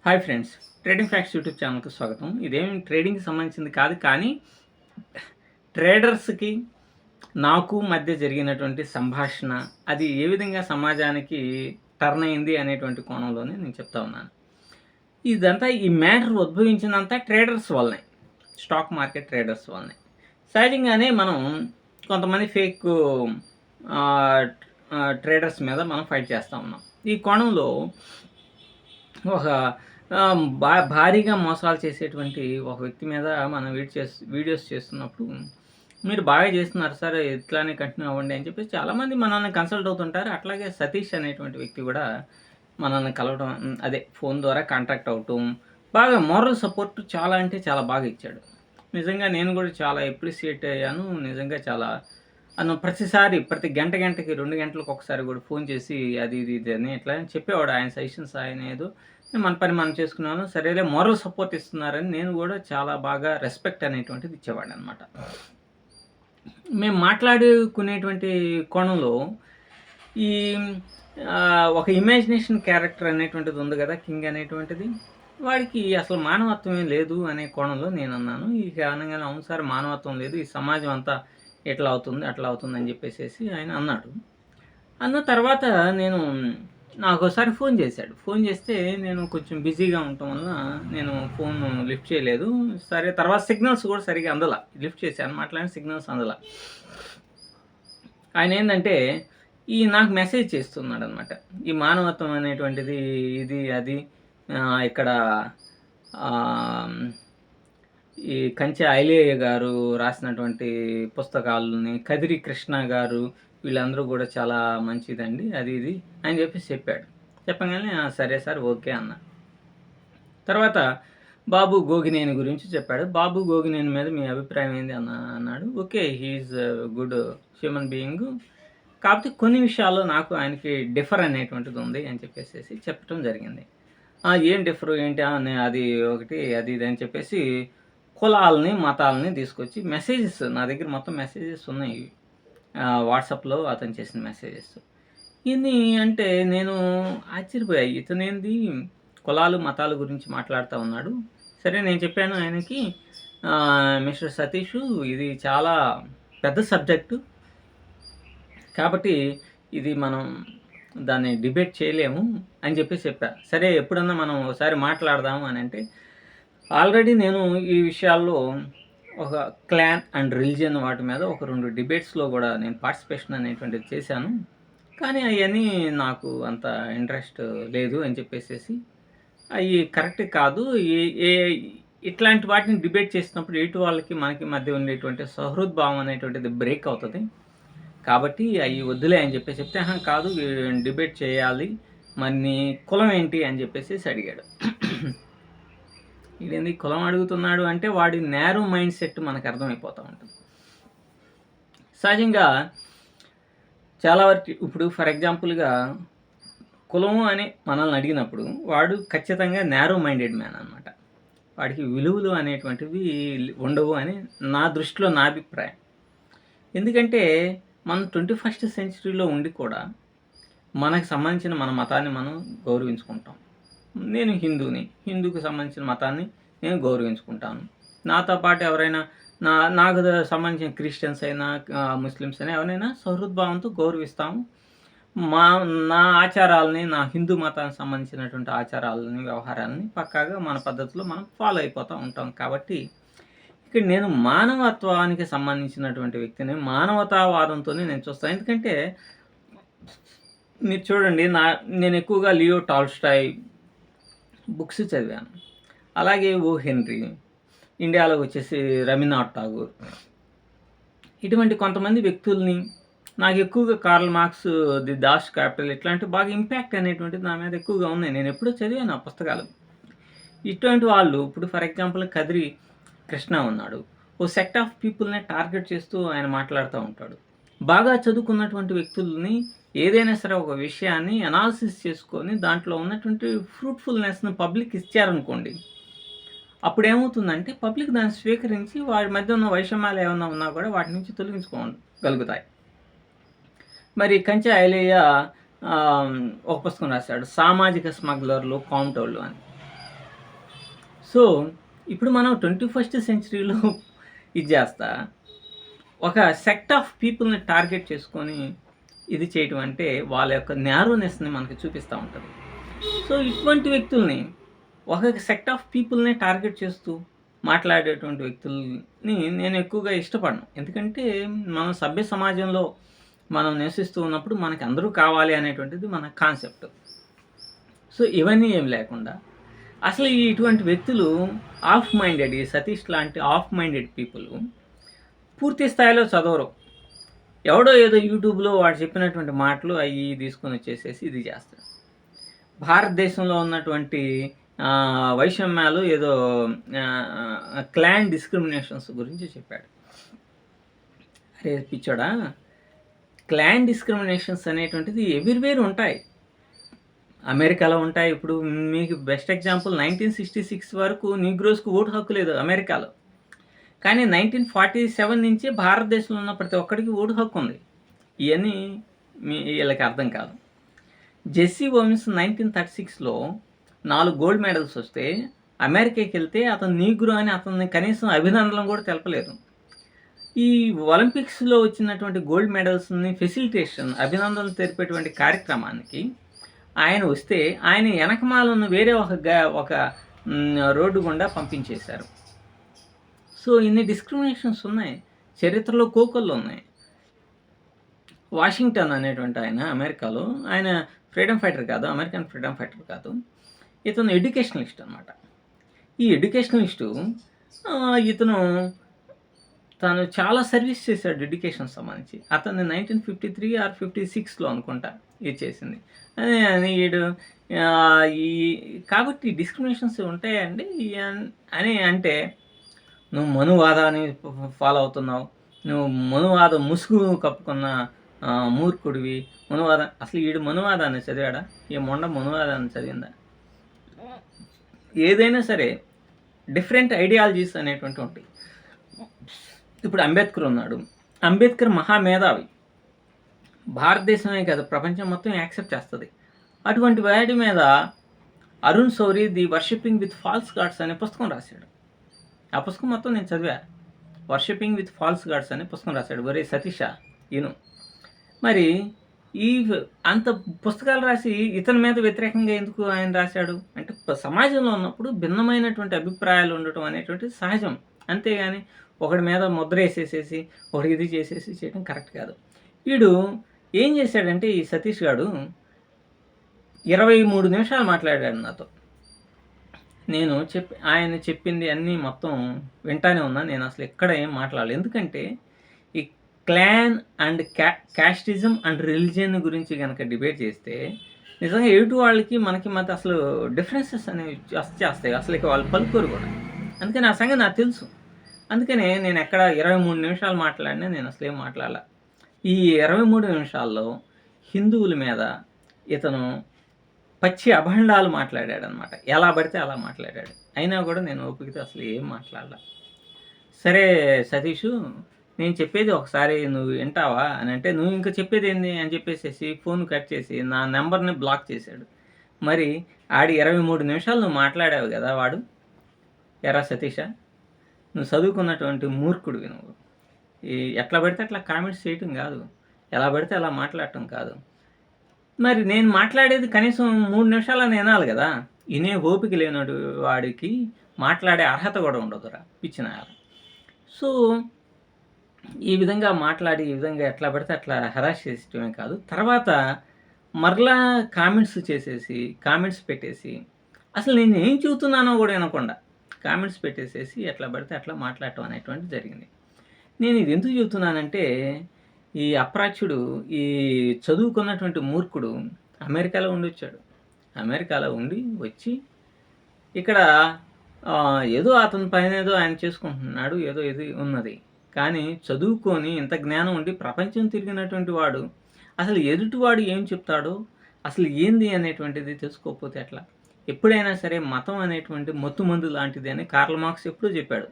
Hi friends, trading facts YouTube ఛానల్కి స్వాగతం. ఇదేం ట్రేడింగ్కి సంబంధించింది కాదు, కానీ ట్రేడర్స్కి నాకు మధ్య జరిగినటువంటి సంభాషణ అది ఏ విధంగా సమాజానికి టర్న్ అయింది అనేటువంటి కోణంలోనే నేను చెప్తా ఉన్నాను. ఇదంతా ఈ మ్యాటర్ ఉద్భవించిందంతా ట్రేడర్స్ వల్లనే, స్టాక్ మార్కెట్ ట్రేడర్స్ వల్లనే. సహజంగానే మనం కొంతమంది ఫేక్ ట్రేడర్స్ మీద మనం ఫైట్ చేస్తూ ఉన్నాం. ఈ కోణంలో ఒక భారీగా మోసాలు చేసేటువంటి ఒక వ్యక్తి మీద మనం వీడియోస్ చేస్తున్నప్పుడు, మీరు బాగా చేస్తున్నారు సార్, ఇట్లానే కంటిన్యూ అవ్వండి అని చెప్పేసి చాలామంది మనల్ని కన్సల్ట్ అవుతుంటారు. అట్లాగే సతీష్ అనేటువంటి వ్యక్తి కూడా మనల్ని కలవడం, అదే ఫోన్ ద్వారా కాంటాక్ట్ అవ్వటం, బాగా మోరల్ సపోర్ట్ చాలా అంటే చాలా బాగా ఇచ్చాడు. నిజంగా నేను కూడా చాలా అప్రిషియేట్ అయ్యాను. నిజంగా చాలా ప్రతిసారి ప్రతి గంటకి 2 గంటలకు ఒకసారి కూడా ఫోన్ చేసి అది ఇది అని ఇట్లా చెప్పేవాడు. ఆయన సజెషన్స్ ఆయన ఏదో, మన పని మనం చేసుకున్నాను. సరేలే, మోరల్ సపోర్ట్ ఇస్తున్నారని నేను కూడా చాలా బాగా రెస్పెక్ట్ అనేటువంటిది ఇచ్చేవాడిని అనమాట. మేము మాట్లాడుకునేటువంటి కోణంలో ఈ ఒక ఇమాజినేషన్ క్యారెక్టర్ అనేటువంటిది ఉంది కదా, కింగ్ అనేటువంటిది, వాడికి అసలు మానవత్వమే లేదు అనే కోణంలో నేను అన్నాను. ఈ కారణంగానే అవును సార్, మానవత్వం లేదు, ఈ సమాజం అంతా ఎట్లా అవుతుంది అట్లా అవుతుంది అని చెప్పేసి ఆయన అన్నాడు. అన్న తర్వాత నాకు ఒకసారి ఫోన్ చేశాడు. ఫోన్ చేస్తే నేను కొంచెం బిజీగా ఉండటం వలన నేను ఫోన్ లిఫ్ట్ చేయలేదు. సరే, తర్వాత సిగ్నల్స్ కూడా సరిగ్గా అందలా. లిఫ్ట్ చేశాను, మాట్లాడిన సిగ్నల్స్ అందలా. ఆయన ఏంటంటే నాకు మెసేజ్ చేస్తున్నాడు అనమాట. ఈ మానవత్వం అనేటువంటిది ఇది అది ఇక్కడ ఈ కంచె ఐలేయ గారు రాసినటువంటి పుస్తకాలని, కదిరి కృష్ణ గారు, వీళ్ళందరూ కూడా చాలా మంచిదండి అది ఇది అని చెప్పాడు. చెప్పగానే సరే సార్, ఓకే అన్న. తర్వాత బాబు గోగినేని గురించి చెప్పాడు. బాబు గోగినేని మీద మీ అభిప్రాయం ఏంది అన్నాడు. Okay, he's good human being, కాకపోతే కొన్ని విషయాల్లో నాకు ఆయనకి డిఫర్ అనేటువంటిది ఉంది అని చెప్పేసి చెప్పడం జరిగింది. ఏం డిఫర్ ఏంటి అది ఒకటి అది ఇది అని చెప్పేసి కులాలని మతాలని తీసుకొచ్చి మెసేజెస్, నా దగ్గర మొత్తం మెసేజెస్ ఉన్నాయి వాట్సాప్లో అతను చేసిన మెసేజెస్. ఇన్ని అంటే నేను ఆశ్చర్యపోయాయి. ఇతనేంది కులాలు మతాల గురించి మాట్లాడుతూ ఉన్నాడు. సరే, నేను చెప్పాను ఆయనకి, మిస్టర్ సతీష్, ఇది చాలా పెద్ద సబ్జెక్టు, కాబట్టి ఇది మనం దాన్ని డిబేట్ చేయలేము అని చెప్పా. సరే, ఎప్పుడన్నా మనం ఒకసారి మాట్లాడదాము అని అంటే, ఆల్రెడీ నేను ఈ విషయాల్లో ఒక క్లాన్ అండ్ రిలీజియన్ వాటి మీద ఒక 2 డిబేట్స్లో కూడా నేను పార్టిసిపేషన్ అనేటువంటిది చేశాను. కానీ అవన్నీ నాకు అంత ఇంట్రెస్ట్ లేదు అని చెప్పేసి, అవి కరెక్ట్ కాదు, ఇట్లాంటి వాటిని డిబేట్ చేసినప్పుడు ఎటు వాళ్ళకి మనకి మధ్య ఉండేటువంటి సహృద్భావం అనేటువంటిది బ్రేక్ అవుతుంది, కాబట్టి అవి వద్దులే అని చెప్తే, కాదు డిబేట్ చేయాలి, మరి నీ కులం ఏంటి అని చెప్పేసి అడిగాడు. ఇదేంది కులం అడుగుతున్నాడు అంటే, వాడి నేరో మైండ్ సెట్ మనకు అర్థమైపోతూ ఉంటుంది. సహజంగా చాలా వరకు ఇప్పుడు ఫర్ ఎగ్జాంపుల్గా కులము అని మనల్ని అడిగినప్పుడు వాడు ఖచ్చితంగా నేరో మైండెడ్ మ్యాన్ అనమాట. వాడికి విలువలు అనేటువంటివి ఉండవు అని నా దృష్టిలో, నా అభిప్రాయం. ఎందుకంటే మనం 21st సెంచరీలో ఉండి కూడా మనకు సంబంధించిన మన మతాన్ని మనం గౌరవించుకుంటాం. నేను హిందూకి సంబంధించిన మతాన్ని నేను గౌరవించుకుంటాను. నాతో పాటు ఎవరైనా నాకు సంబంధించిన క్రిస్టియన్స్ అయినా ముస్లిమ్స్ అయినా ఎవరైనా సహృద్భావంతో గౌరవిస్తాము. నా ఆచారాలని, నా హిందూ మతానికి సంబంధించినటువంటి ఆచారాలని, వ్యవహారాలని పక్కాగా మన పద్ధతిలో మనం ఫాలో అయిపోతూ ఉంటాం. కాబట్టి ఇక్కడ నేను మానవత్వానికి సంబంధించినటువంటి వ్యక్తిని, మానవతావాదంతోనే నేను చూస్తాను. ఎందుకంటే మీరు చూడండి, నేను ఎక్కువగా లియో టాల్స్టాయ్ బుక్స్ చదివాను. అలాగే ఓ హెన్రీ, ఇండియాలో వచ్చేసి రవీంద్రనాథ్ ఠాగూర్, ఇటువంటి కొంతమంది వ్యక్తుల్ని, నాకు ఎక్కువగా Karl Marx, the Das capital, ఇట్లాంటి బాగా ఇంపాక్ట్ అనేటువంటిది నా మీద ఎక్కువగా ఉన్నాయి. నేను ఎప్పుడూ చదివాను ఆ పుస్తకాలు. ఇటువంటి వాళ్ళు ఇప్పుడు ఫర్ ఎగ్జాంపుల్ కదిరి కృష్ణ ఉన్నాడు. ఓ సెక్ట్ ఆఫ్ పీపుల్ని టార్గెట్ చేస్తూ ఆయన మాట్లాడుతూ ఉంటాడు. బాగా చదువుకున్నటువంటి వ్యక్తుల్ని ఏదైనా సరే ఒక విషయాన్ని అనాలిసిస్ చేసుకొని దాంట్లో ఉన్నటువంటి ఫ్రూట్ఫుల్నెస్ని పబ్లిక్ ఇచ్చారనుకోండి, అప్పుడు ఏమవుతుందంటే పబ్లిక్ దాన్ని స్వీకరించి వాడి మధ్య ఉన్న వైషమ్యాలు ఏమైనా ఉన్నా కూడా వాటి నుంచి తొలగించుకోగలుగుతాయి. మరి కంచె ఐలేయ ఒక పుస్తకం రాశాడు, సామాజిక స్మగ్లర్లు, కౌంటర్లు అని. సో, ఇప్పుడు మనం 21st సెంచరీలో ఇది చేస్తా, ఒక సెక్ట్ ఆఫ్ పీపుల్‌ని టార్గెట్ చేసుకొని ఇది చేయటం అంటే, వాళ్ళ యొక్క న్యారోనెస్‌ని మనకి చూపిస్తా ఉంటది. సో, ఇటువంటి వ్యక్తుల్ని ఒక సెక్ట్ ఆఫ్ పీపుల్‌నే టార్గెట్ చేస్తూ మాట్లాడేటువంటి వ్యక్తుల్ని నేను ఎక్కువగా ఇష్టపడను. ఎందుకంటే, మనం సభ్య సమాజంలో మనం నివసిస్తూ ఉన్నప్పుడు మనకి అందరూ కావాలి అనేటువంటిది మన కాన్సెప్ట్. సో, ఇవన్నీ ఏమి లేకుండా అసలు ఇటువంటి వ్యక్తులు ఆఫ్ మైండెడ్, ఈ సతీష్ లాంటి ఆఫ్ మైండెడ్ పీపుల్ పూర్తి స్థాయిలో చదవరు. ఎవడో ఏదో యూట్యూబ్‌లో వాడు చెప్పినటువంటి మాటలు అయ్యి తీసుకొని వచ్చేసేసి ఇది చేస్తాడు. భారతదేశంలో ఉన్నటువంటి వైషమ్యాలు ఏదో క్లాన్ డిస్క్రిమినేషన్స్ గురించి చెప్పాడు. అరే పిచ్చోడా! క్లాన్ డిస్క్రిమినేషన్స్ అనేటువంటిది ఎవ్రీవేర్ ఉంటాయి. అమెరికాలో ఉంటాయి. ఇప్పుడు మీకు బెస్ట్ ఎగ్జాంపుల్ 1966 వరకు నీగ్రోస్‌కి ఓటు హక్కు లేదు అమెరికాలో. కానీ 1947 నుంచి భారతదేశంలో ఉన్న ప్రతి ఒక్కడికి ఓటు హక్కు ఉంది. ఇయన్నీ వీళ్ళకి అర్థం కాదు. జెస్సీ ఓవెన్స్ 1936లో 4 గోల్డ్ మెడల్స్ వస్తే అమెరికాకెళ్తే అతను నీగ్రో అని అతన్ని కనీసం అభినందనలు కూడా తెలపలేదు. ఈ ఒలింపిక్స్‌లో వచ్చినటువంటి గోల్డ్ మెడల్స్‌ని ఫెసిలిటేషన్ అభినందనలు తెలిపేటువంటి కార్యక్రమానికి ఆయన వస్తే ఆయన వెనకమాలను వేరే ఒక రోడ్డు గుండా పంపించేశారు. సో, ఇన్ని డిస్క్రిమినేషన్స్ ఉన్నాయి. చరిత్రలో కోకొల్లు ఉన్నాయి. వాషింగ్టన్ అనేటువంటి ఆయన అమెరికాలో ఆయన ఫ్రీడమ్ ఫైటర్ కాదు, అమెరికన్ ఫ్రీడమ్ ఫైటర్ కాదు. ఇతను ఎడ్యుకేషనలిస్ట్ అనమాట. ఈ ఎడ్యుకేషనలిస్టు ఇతను తను చాలా సర్వీస్ చేశాడు ఎడ్యుకేషన్ సంబంధించి. అతన్ని 1953 ఆర్ 56లో అనుకుంటా ఇది చేసింది. ఈడు ఈ కాబట్టి డిస్క్రిమినేషన్స్ ఉంటాయండి అని అంటే, నువ్వు మనువాదాన్ని ఫాలో అవుతున్నావు, నువ్వు మనువాద ముసుగు కప్పుకున్న మూర్ఖుడివి, మనువాదం అసలు ఈడు మనువాదాన్ని చదివాడా? ఈ మొండ మనువాదాన్ని చదివిందా? ఏదైనా సరే డిఫరెంట్ ఐడియాలజీస్ అనేటువంటి ఉంటాయి. ఇప్పుడు అంబేద్కర్ ఉన్నాడు. అంబేద్కర్ మహామేధావి. భారతదేశమే కాదు ప్రపంచం మొత్తం యాక్సెప్ట్ చేస్తుంది. అటువంటి వాడి మీద Arun Shouri the worshipping with false God's అనే పుస్తకం రాశాడు. ఆ పుస్తకం మొత్తం నేను చదివా. వర్షిపింగ్ విత్ ఫాల్స్ గాడ్స్ అనే పుస్తకం రాశాడు. ఒరే సతీష ఈను మరి ఈ అంత పుస్తకాలు రాసి ఇతని మీద వ్యతిరేకంగా ఎందుకు ఆయన రాశాడు అంటే, సమాజంలో ఉన్నప్పుడు భిన్నమైనటువంటి అభిప్రాయాలు ఉండటం అనేటువంటిది సహజం. అంతేగాని ఒకడి మీద ముద్ర వేసేసేసి ఒకటి ఇది చేసేసి చేయడం కరెక్ట్ కాదు. వీడు ఏం చేశాడంటే, ఈ సతీష్ గాడు 23 నిమిషాలు మాట్లాడాడు నాతో. నేను ఆయన చెప్పింది అన్నీ మొత్తం వింటానే ఉన్నా. నేను అసలు ఎక్కడ ఏం మాట్లాడలేదు. ఎందుకంటే ఈ clan and casteism and religion గురించి కనుక డిబేట్ చేస్తే నిజంగా ఎదుటి వాళ్ళకి మనకి మధ్య అసలు డిఫరెన్సెస్ అనేవి చేస్తాయి. అసలు ఇక వాళ్ళు పలుకోరు కూడా. అందుకని ఆ సంగతి నాకు తెలుసు. అందుకనే నేను ఎక్కడ 23 నిమిషాలు మాట్లాడినా నేను అసలు ఏం మాట్లాడాల. ఈ 23 నిమిషాల్లో హిందువుల మీద ఇతను పచ్చి అభండాలు మాట్లాడాడనమాట. ఎలా పడితే అలా మాట్లాడాడు. అయినా కూడా నేను ఓపికతో అసలు ఏం మాట్లాడలా. సరే సతీషు, నేను చెప్పేది ఒకసారి నువ్వు వింటావా అని అంటే, నువ్వు ఇంకా చెప్పేది ఏంది అని చెప్పేసి ఫోన్ కట్ చేసి నా నెంబర్ని బ్లాక్ చేశాడు. మరి ఆడి 23 నిమిషాలు నువ్వు మాట్లాడావు కదా వాడు. ఎరా సతీష, నువ్వు చదువుకున్నటువంటి మూర్ఖుడివి నువ్వు. ఎట్లా పడితే అట్లా కామెంట్స్ చేయటం కాదు, ఎలా పడితే అలా మాట్లాడటం కాదు. మరి నేను మాట్లాడేది కనీసం 3 నిమిషాలని వినాలి కదా. వినే ఓపిక లేనడు వాడికి మాట్లాడే అర్హత కూడా ఉండదురా పిచ్చినాయాల. సో ఈ విధంగా మాట్లాడి ఈ విధంగా ఎట్లా పడితే అట్లా హెరాస్ చేసేయటమే కాదు, తర్వాత మరలా కామెంట్స్ పెట్టేసి అసలు నేను ఏం చెబుతున్నానో కూడా వినకుండా కామెంట్స్ పెట్టేసేసి ఎట్లా పడితే అట్లా మాట్లాడటం అనేటువంటిది జరిగింది. నేను ఇది ఎందుకు చెబుతున్నానంటే, ఈ అప్రాచ్యుడు, ఈ చదువుకున్నటువంటి మూర్ఖుడు అమెరికాలో ఉండొచ్చాడు. అమెరికాలో ఉండి వచ్చి ఇక్కడ ఏదో అతని పైన ఏదో ఆయన చేసుకుంటున్నాడు, ఏదో ఇది ఉన్నది. కానీ చదువుకొని ఇంత జ్ఞానం ఉండి ప్రపంచం తిరిగినటువంటి వాడు అసలు ఎదుటివాడు ఏం చెప్తాడో అసలు ఏంది అనేటువంటిది తెలుసుకోకపోతే ఎట్లా? ఎప్పుడైనా సరే మతం అనేటువంటి మత్తుమందు లాంటిది అని కార్ల్ మార్క్స్ ఎప్పుడూ చెప్పాడు.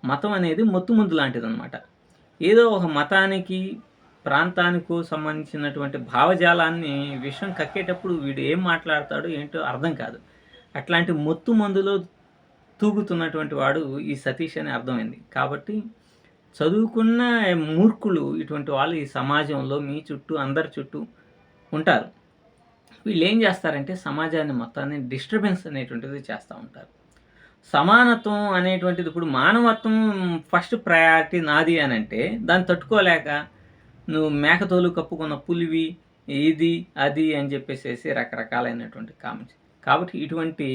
మతం అనేది మత్తుమందు లాంటిది అనమాట. ఏదో ఒక మతానికి ప్రాంతానికో సంబంధించినటువంటి భావజాలాన్ని విషం కక్కేటప్పుడు వీడు ఏం మాట్లాడతాడో ఏంటో అర్థం కాదు. అట్లాంటి మత్తు మందులో తూగుతున్నటువంటి వాడు ఈ సతీష్ అని అర్థమైంది. కాబట్టి చదువుకున్న మూర్ఖులు ఇటువంటి వాళ్ళు ఈ సమాజంలో మీ చుట్టూ అందరి చుట్టూ ఉంటారు. వీళ్ళేం చేస్తారంటే సమాజాన్ని మొత్తాన్ని డిస్టర్బెన్స్ అనేటువంటిది చేస్తూ ఉంటారు. సమానత్వం అనేటువంటిది ఇప్పుడు మానవత్వం ఫస్ట్ ప్రయారిటీ నాది అనంటే దాన్ని తట్టుకోలేక నువ్వు మేకతోలు కప్పుకున్న పులివి, ఇది, అది అని చెప్పేసేసి రకరకాలైనటువంటి కామెంట్స్. కాబట్టి ఇటువంటి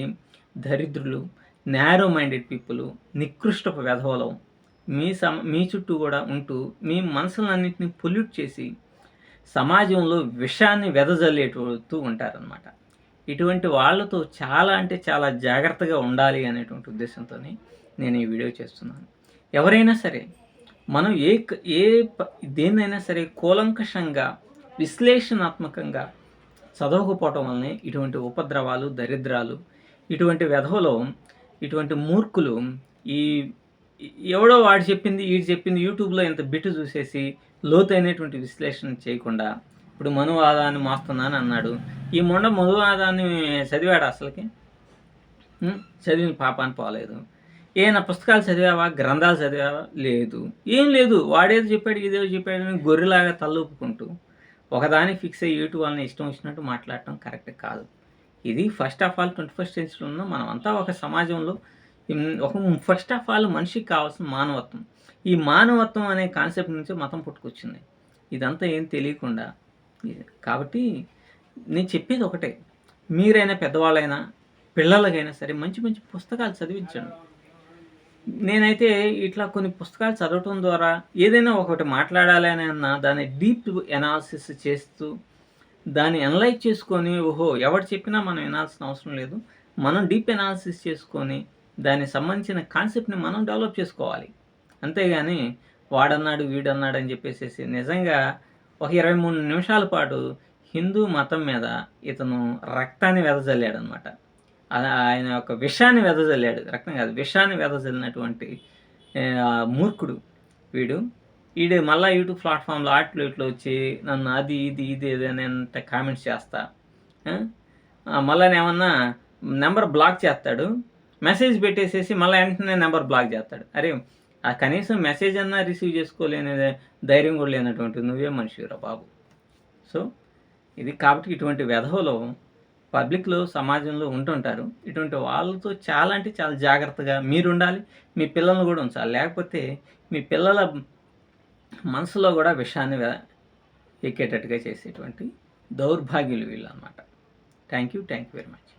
దరిద్రులు, న్యారో మైండెడ్ పీపుల్, నికృష్టపు వెధవలు మీ చుట్టూ కూడా ఉంటూ మీ మనసులన్నింటినీ పొల్యూట్ చేసి సమాజంలో విషాన్ని వెదజల్లేటూ ఉంటారనమాట. ఇటువంటి వాళ్ళతో చాలా అంటే చాలా జాగ్రత్తగా ఉండాలి అనేటువంటి ఉద్దేశంతోని నేను ఈ వీడియో చేస్తున్నాను. ఎవరైనా సరే మనం దేన్నైనా సరే కూలంకషంగా విశ్లేషణాత్మకంగా చదవకపోవటం వల్లనే ఇటువంటి ఉపద్రవాలు, దరిద్రాలు, ఇటువంటి వెధవలు, ఇటువంటి మూర్ఖులు ఎవడో వాడు చెప్పింది, వీడు చెప్పింది యూట్యూబ్లో ఇంత బిట్టు చూసేసి లోతైనటువంటి విశ్లేషణ చేయకుండా ఇప్పుడు మనువాదాన్ని మోస్తున్నాను అన్నాడు. ఈ మనువాదాన్ని చదివాడు అసలుకి? చదివిన పాపాన్ని పోలేదు. ఏమైనా పుస్తకాలు చదివావా? గ్రంథాలు చదివావా? లేదు. ఏం లేదు. వాడేదో చెప్పాడు, ఇదేదో చెప్పాడు అని గొర్రెలాగా తలూపుకుంటూ ఒకదానికి ఫిక్స్ అయ్యి యూట్యూబ్ వాళ్ళని ఇష్టం వచ్చినట్టు మాట్లాడటం కరెక్ట్ కాదు. ఇది ఫస్ట్ ఆఫ్ ఆల్ 21st సెంచరీలో ఉన్న మనమంతా ఒక సమాజంలో ఫస్ట్ ఆఫ్ ఆల్ మనిషికి కావాల్సిన మానవత్వం. ఈ మానవత్వం అనే కాన్సెప్ట్ నుంచి మతం పుట్టుకొచ్చింది. ఇదంతా ఏం తెలియకుండా. కాబట్టి నేను చెప్పేది ఒకటే, మీరైనా పెద్దవాళ్ళైనా పిల్లలకైనా సరే మంచి మంచి పుస్తకాలు చదివించండి. నేనైతే ఇట్లా కొన్ని పుస్తకాలు చదవటం ద్వారా ఏదైనా ఒకటి మాట్లాడాలి అని అన్నా దాన్ని డీప్ ఎనాలిసిస్ చేస్తూ దాన్ని అనలైజ్ చేసుకొని, ఓహో ఎవరు చెప్పినా మనం వినాల్సిన అవసరం లేదు, మనం డీప్ ఎనాలిసిస్ చేసుకొని దానికి సంబంధించిన కాన్సెప్ట్ని మనం డెవలప్ చేసుకోవాలి. అంతేగాని వాడన్నాడు వీడన్నాడు అని చెప్పేసి నిజంగా ఒక 23 నిమిషాల పాటు హిందూ మతం మీద ఇతను రక్తాన్ని వెదజల్లాడు అనమాట. ఆయన యొక్క విషాన్ని వెదజల్లాడు. రక్తం కాదు, విషాన్ని వెదజల్లినటువంటి మూర్ఖుడు వీడు మళ్ళీ యూట్యూబ్ ప్లాట్ఫామ్లో ఇట్లో వచ్చి నన్ను అది ఇది అని అంటే కామెంట్స్ చేస్తా, మళ్ళీ ఏమన్నా నెంబర్ బ్లాక్ చేస్తాడు, మెసేజ్ పెట్టేసేసి మళ్ళీ వెంటనే నెంబర్ బ్లాక్ చేస్తాడు. అరే కనీసం మెసేజ్ అన్నా రిసీవ్ చేసుకోలేని ధైర్యం కూడా లేనటువంటి నువ్వే మనిషిరా బాబు. సో ఇది కాబట్టి ఇటువంటి వెధవలు పబ్లిక్లో సమాజంలో ఉంటుంటారు. ఇటువంటి వాళ్ళతో చాలా అంటే చాలా జాగ్రత్తగా మీరు ఉండాలి, మీ పిల్లల్ని కూడా ఉంచాలి. లేకపోతే మీ పిల్లల మనసులో కూడా విషాన్ని ఎక్కేటట్టుగా చేసేటువంటి దౌర్భాగ్యులు వీళ్ళు అనమాట. Thank you very much.